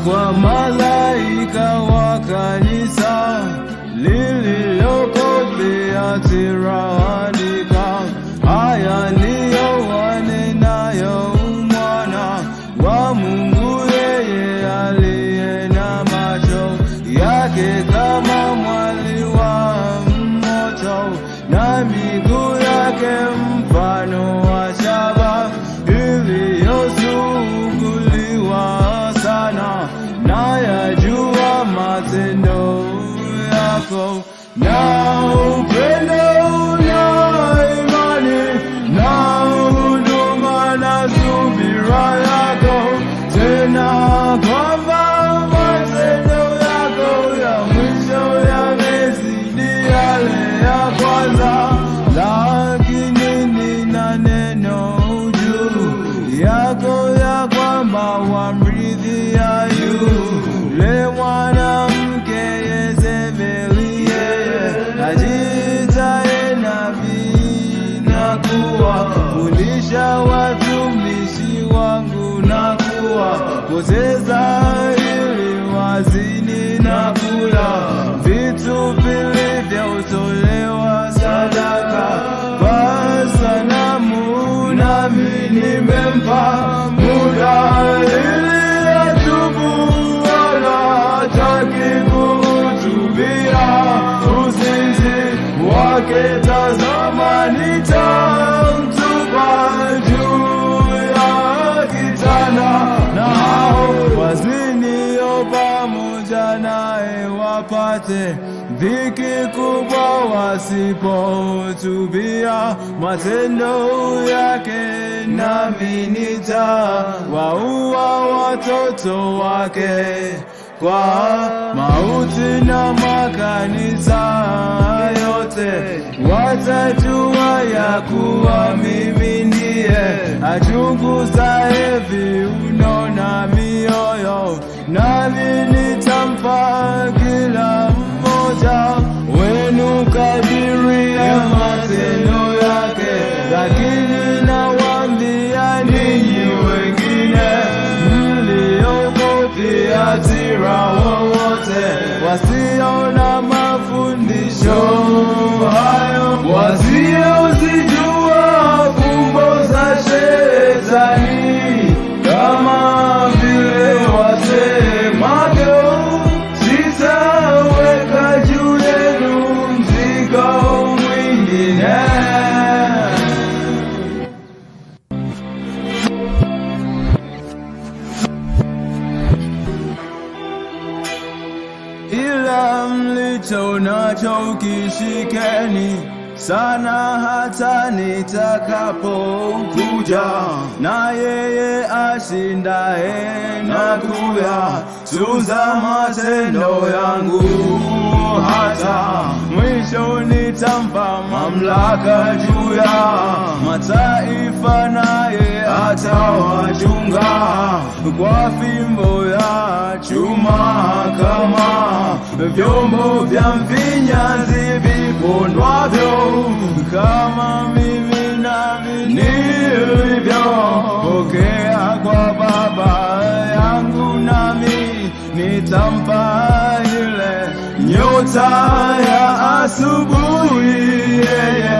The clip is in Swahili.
kwa malaika wa kanisa lililoko Thiatira andika, haya ndiyo wanenayo Mwana wa Mungu, yeye aliye na macho yake kama mwali wa moto, na miguu yake mfano wa shaba iliyosuguliwa sana. Na yajua matendo yako, na upendo na imani na huduma na subira yako, tena kwamba matendo yako ya mwisho yamezidi yale ya kwanza. Lakini nina neno juu yako, ya kwamba wamrithi yule mwanamke Yezebeli, yeye ajitaye nabii na kuwafundisha watumishi wangu na kuwapoteza ili wazini na kula vitu vilivyotolewa sadaka kwa sanamu. Nami nimempa muda ili atubu, wala hataki kuhutubia uzinzi wake. Tazama, nitamtupa juu ya kitanda, na hao wazinio pamoja naye wapate dhiki kubwa, wasipotubia matendo yake. Nami nitawaua watoto wake kwa mauti, na makanisa yote watajua ya kuwa mimi ndiye achunguzaye viuno na mioyo. Nami nitampa kila mmoja wenu kadiri ya matendo yake. Lakini nawaambia ninyi wengine mlioko Thiatira, wowote wasio na mafundisho hayo, wasiozijua fumbo za Shetani, kama vile wasemavyo, sitaweka juu yenu mzigo mwingine. Ila mlicho nacho kishikeni sana, hata nitakapokuja. Na yeye ashindaye na kuyatunza matendo yangu hata mwisho, nitampa mamlaka juu ya mataifa, naye atawachunga kwa fimbo ya chuma, kama vyombo vya mfinyanzi vipondwavyo, kama mimi nami nilivyopokea kwa Baba yangu. Nami nitampa ile nyota ya asubuhi, yeye